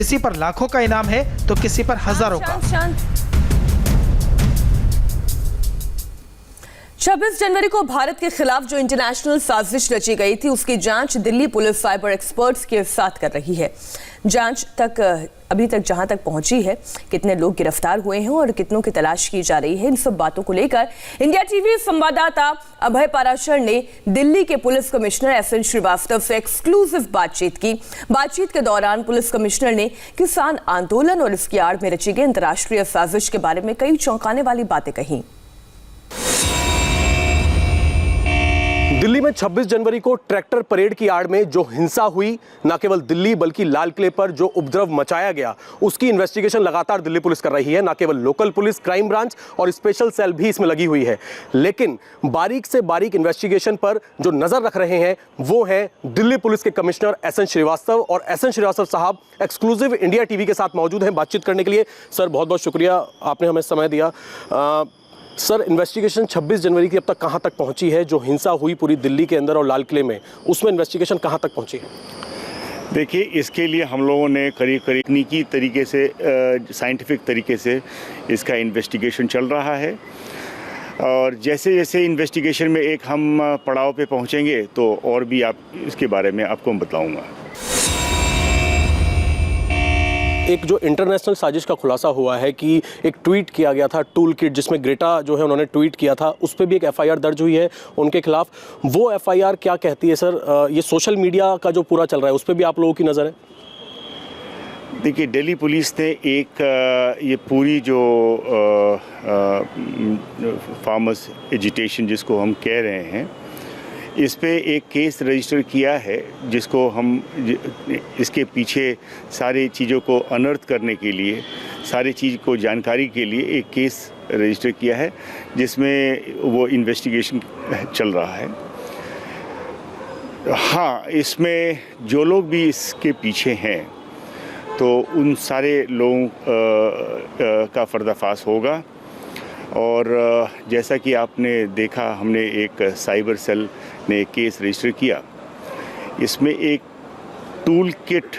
किसी पर लाखों का इनाम है तो किसी पर हजारों का। 26 जनवरी को भारत के खिलाफ जो इंटरनेशनल साजिश रची गई थी उसकी जांच दिल्ली पुलिस साइबर एक्सपर्ट्स के साथ कर रही है। जांच अभी तक जहां तक पहुंची है, कितने लोग गिरफ्तार हुए हैं और कितनों की तलाश की जा रही है, इन सब बातों को लेकर इंडिया टीवी संवाददाता अभय पाराशर ने दिल्ली के पुलिस कमिश्नर एसएन श्रीवास्तव से एक्सक्लूसिव बातचीत की। बातचीत के दौरान पुलिस कमिश्नर ने किसान आंदोलन और इसकी आड़ में रची गई अंतर्राष्ट्रीय साजिश के बारे में कई चौंकाने वाली बातें कही। दिल्ली में 26 जनवरी को ट्रैक्टर परेड की आड़ में जो हिंसा हुई, न केवल दिल्ली बल्कि लाल किले पर जो उपद्रव मचाया गया, उसकी इन्वेस्टिगेशन लगातार दिल्ली पुलिस कर रही है। न केवल लोकल पुलिस, क्राइम ब्रांच और स्पेशल सेल भी इसमें लगी हुई है। लेकिन बारीक से बारीक इन्वेस्टिगेशन पर जो नजर रख रहे हैं वो है दिल्ली पुलिस के कमिश्नर एसएन श्रीवास्तव। और एसएन श्रीवास्तव साहब एक्सक्लूसिव इंडिया टीवी के साथ मौजूद हैं बातचीत करने के लिए। सर, बहुत बहुत शुक्रिया, आपने हमें समय दिया। सर, इन्वेस्टिगेशन 26 जनवरी की अब तक कहां तक पहुंची है? जो हिंसा हुई पूरी दिल्ली के अंदर और लाल किले में, उसमें इन्वेस्टिगेशन कहां तक पहुंची है? देखिए, इसके लिए हम लोगों ने करीब तकनीकी तरीके से, साइंटिफिक तरीके से इसका इन्वेस्टिगेशन चल रहा है। और जैसे जैसे इन्वेस्टिगेशन में एक हम पड़ाव पे पहुंचेंगे तो और भी इसके बारे में आपको बताऊंगा। एक जो इंटरनेशनल साजिश का खुलासा हुआ है कि एक ट्वीट किया गया था टूल किट, जिसमें ग्रेटा जो है उन्होंने ट्वीट किया था, उस पर भी एक एफआईआर दर्ज हुई है उनके खिलाफ। वो एफआईआर क्या कहती है सर? ये सोशल मीडिया का जो पूरा चल रहा है उस पर भी आप लोगों की नज़र है? देखिए, दिल्ली पुलिस ने एक ये पूरी जो फार्मर्स एजिटेशन जिसको हम कह रहे हैं, इस पे एक केस रजिस्टर किया है, जिसको हम इसके पीछे सारी चीज़ों को अनर्थ करने के लिए, सारी चीज़ को जानकारी के लिए एक केस रजिस्टर किया है, जिसमें वो इन्वेस्टिगेशन चल रहा है। हाँ, इसमें जो लोग भी इसके पीछे हैं तो उन सारे लोगों का पर्दाफाश होगा। और जैसा कि आपने देखा, हमने एक साइबर सेल ने केस रजिस्टर किया। इसमें एक टूल किट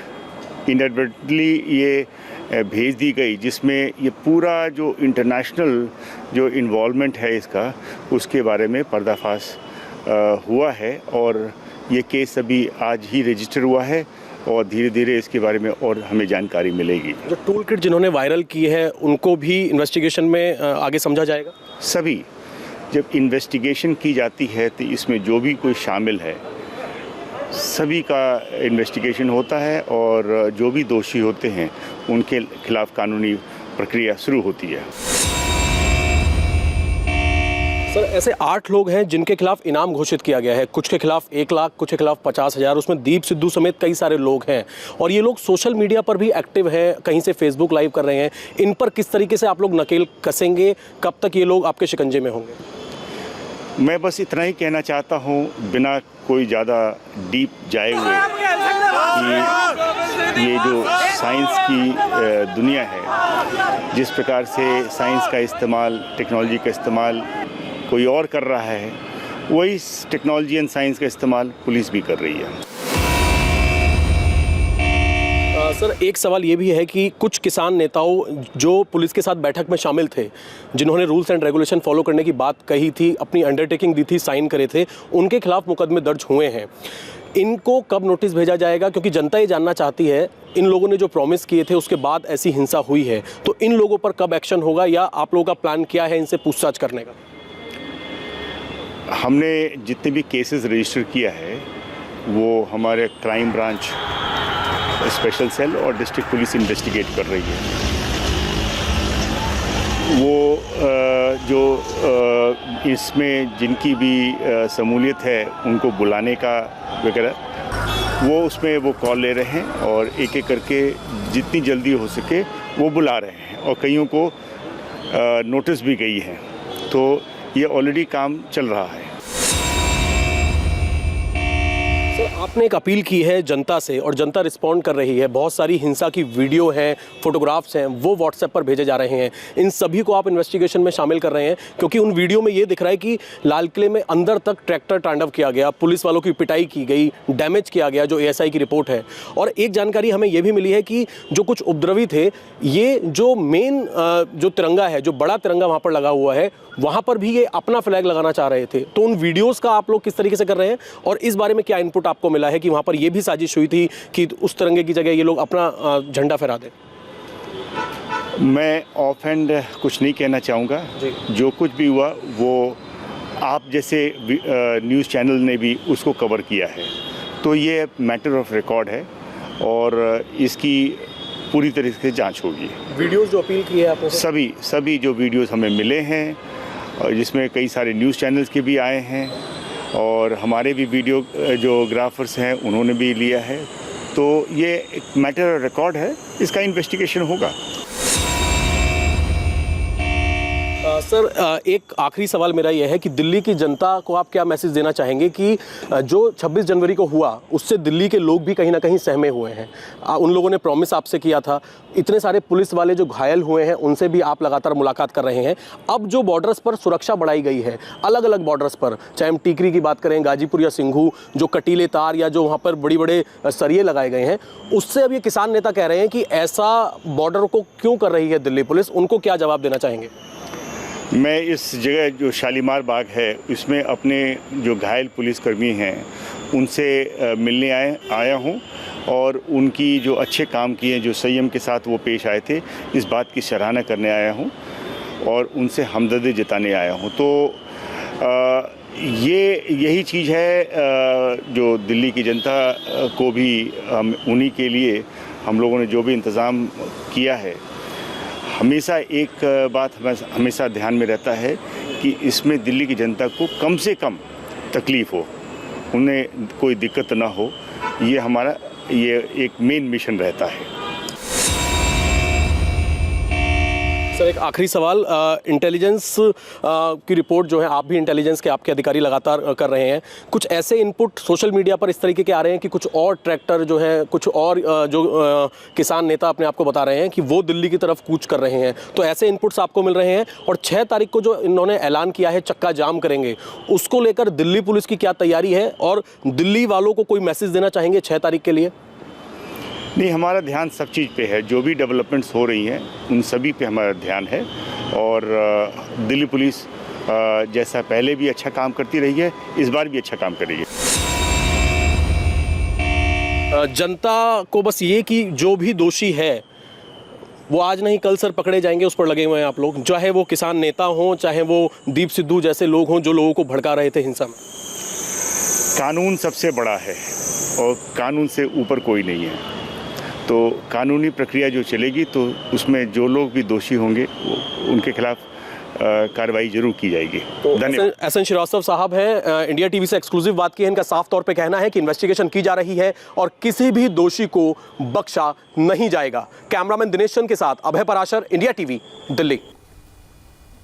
इनएडवर्टेंटली ये भेज दी गई, जिसमें ये पूरा जो इंटरनेशनल जो इन्वॉल्वमेंट है इसका, उसके बारे में पर्दाफाश हुआ है। और ये केस अभी आज ही रजिस्टर हुआ है और धीरे धीरे इसके बारे में और हमें जानकारी मिलेगी। जो टूल किट जिन्होंने वायरल की है उनको भी इन्वेस्टिगेशन में आगे समझा जाएगा? सभी, जब इन्वेस्टिगेशन की जाती है तो इसमें जो भी कोई शामिल है सभी का इन्वेस्टिगेशन होता है और जो भी दोषी होते हैं उनके खिलाफ कानूनी प्रक्रिया शुरू होती है। सर, ऐसे 8 लोग हैं जिनके खिलाफ इनाम घोषित किया गया है। कुछ के खिलाफ 1 लाख, कुछ के खिलाफ 50,000। उसमें दीप सिद्धू समेत कई सारे लोग हैं और ये लोग सोशल मीडिया पर भी एक्टिव हैं, कहीं से फेसबुक लाइव कर रहे हैं। इन पर किस तरीके से आप लोग नकेल कसेंगे? कब तक ये लोग आपके शिकंजे में होंगे? मैं बस इतना ही कहना चाहता हूँ, बिना कोई ज़्यादा डीप जाए हुए, कि ये जो साइंस की दुनिया है, जिस प्रकार से साइंस का इस्तेमाल, टेक्नोलॉजी का इस्तेमाल कोई और कर रहा है, वही टेक्नोलॉजी एंड साइंस का इस्तेमाल पुलिस भी कर रही है। सर, एक सवाल ये भी है कि कुछ किसान नेताओं जो पुलिस के साथ बैठक में शामिल थे, जिन्होंने रूल्स एंड रेगुलेशन फॉलो करने की बात कही थी, अपनी अंडरटेकिंग दी थी, साइन करे थे, उनके खिलाफ मुकदमे दर्ज हुए हैं। इनको कब नोटिस भेजा जाएगा? क्योंकि जनता ये जानना चाहती है, इन लोगों ने जो प्रॉमिस किए थे उसके बाद ऐसी हिंसा हुई है, तो इन लोगों पर कब एक्शन होगा या आप लोगों का प्लान क्या है इनसे पूछताछ करने का? हमने जितने भी केसेस रजिस्टर किया है वो हमारे क्राइम ब्रांच, स्पेशल सेल और डिस्ट्रिक्ट पुलिस इन्वेस्टिगेट कर रही है। वो जो इसमें जिनकी भी शमूलियत है उनको बुलाने का वगैरह, वो उसमें वो कॉल ले रहे हैं और एक एक करके जितनी जल्दी हो सके वो बुला रहे हैं और कईयों को नोटिस भी गई है। तो ये ऑलरेडी काम चल रहा है। सर, आपने एक अपील की है जनता से और जनता रिस्पॉन्ड कर रही है। बहुत सारी हिंसा की वीडियो हैं, फोटोग्राफ्स हैं, वो व्हाट्सएप पर भेजे जा रहे हैं। इन सभी को आप इन्वेस्टिगेशन में शामिल कर रहे हैं क्योंकि उन वीडियो में ये दिख रहा है कि लाल किले में अंदर तक ट्रैक्टर तांडव किया गया, पुलिस वालों की पिटाई की गई, डैमेज किया गया, जो एएसआई की रिपोर्ट है। और एक जानकारी हमें ये भी मिली है कि जो कुछ उपद्रवी थे, ये जो मेन जो तिरंगा है, जो बड़ा तिरंगा वहाँ पर लगा हुआ है, वहाँ पर भी ये अपना फ्लैग लगाना चाह रहे थे। तो उन वीडियोस का आप लोग किस तरीके से कर रहे हैं और इस बारे में क्या इनपुट आपको मिला है कि वहाँ पर ये भी साजिश हुई थी कि उस तिरंगे की जगह ये लोग अपना झंडा फहरा दें? मैं ऑफ हैंड कुछ नहीं कहना चाहूँगा। जो कुछ भी हुआ वो आप जैसे न्यूज़ चैनल ने भी उसको कवर किया है, तो ये मैटर ऑफ रिकॉर्ड है और इसकी पूरी तरीके से जांच होगी। वीडियोस जो अपील की है आपने? सभी जो वीडियोस हमें मिले हैं और जिसमें कई सारे न्यूज़ चैनल्स के भी आए हैं और हमारे भी वीडियो जो ग्राफर्स हैं उन्होंने भी लिया है, तो ये एक मैटर ऑफ रिकॉर्ड है, इसका इन्वेस्टिगेशन होगा। सर, एक आखिरी सवाल मेरा यह है कि दिल्ली की जनता को आप क्या मैसेज देना चाहेंगे कि जो 26 जनवरी को हुआ उससे दिल्ली के लोग भी कहीं ना कहीं सहमे हुए हैं। उन लोगों ने प्रॉमिस आपसे किया था, इतने सारे पुलिस वाले जो घायल हुए हैं उनसे भी आप लगातार मुलाकात कर रहे हैं। अब जो बॉर्डर्स पर सुरक्षा बढ़ाई गई है, अलग अलग बॉर्डर्स पर, चाहे हम टीकरी की बात करें, गाजीपुर या सिंघू, जो कटीले तार या जो वहाँ पर बड़े बड़े सरिये लगाए गए हैं, उससे अब ये किसान नेता कह रहे हैं कि ऐसा बॉर्डर को क्यों कर रही है दिल्ली पुलिस, उनको क्या जवाब देना चाहेंगे? मैं इस जगह जो शालीमार बाग है उसमें अपने जो घायल पुलिसकर्मी हैं उनसे मिलने आया हूं और उनकी जो अच्छे काम किए, जो संयम के साथ वो पेश आए थे, इस बात की सराहना करने आया हूं और उनसे हमदर्दी जताने आया हूं। तो यही चीज़ है जो दिल्ली की जनता को भी हम उन्हीं के लिए हम लोगों ने जो भी इंतज़ाम किया है, हमेशा एक बात हमेशा ध्यान में रहता है कि इसमें दिल्ली की जनता को कम से कम तकलीफ़ हो, उन्हें कोई दिक्कत ना हो, ये एक मेन मिशन रहता है। सर, एक आखिरी सवाल, इंटेलिजेंस की रिपोर्ट जो है, आप भी इंटेलिजेंस के आपके अधिकारी लगातार कर रहे हैं, कुछ ऐसे इनपुट सोशल मीडिया पर इस तरीके के आ रहे हैं कि कुछ और ट्रैक्टर जो है, कुछ और जो किसान नेता अपने आप को बता रहे हैं कि वो दिल्ली की तरफ कूच कर रहे हैं, तो ऐसे इनपुट्स आपको मिल रहे हैं? और 6 तारीख को जो इन्होंने ऐलान किया है चक्का जाम करेंगे, उसको लेकर दिल्ली पुलिस की क्या तैयारी है और दिल्ली वालों को कोई मैसेज देना चाहेंगे 6 तारीख के लिए? नहीं, हमारा ध्यान सब चीज़ पे है, जो भी डेवलपमेंट्स हो रही हैं उन सभी पे हमारा ध्यान है और दिल्ली पुलिस जैसा पहले भी अच्छा काम करती रही है, इस बार भी अच्छा काम करेगी। जनता को बस ये कि जो भी दोषी है वो आज नहीं कल सर पकड़े जाएंगे, उस पर लगे हुए हैं आप लोग, चाहे वो किसान नेता हों, चाहे वो दीप सिद्धू जैसे लोग हों जो लोगों को भड़का रहे थे हिंसा में। कानून सबसे बड़ा है और कानून से ऊपर कोई नहीं है, तो कानूनी प्रक्रिया जो चलेगी तो उसमें जो लोग भी दोषी होंगे उनके खिलाफ कार्रवाई जरूर की जाएगी। तो धन्यवाद। एसएन श्रीवास्तव साहब हैं, इंडिया टीवी से एक्सक्लूसिव बात की है। इनका साफ तौर पे कहना है कि इन्वेस्टिगेशन की जा रही है और किसी भी दोषी को बख्शा नहीं जाएगा। कैमरामैन दिनेश चंद के साथ अभय पराशर, इंडिया टीवी, दिल्ली।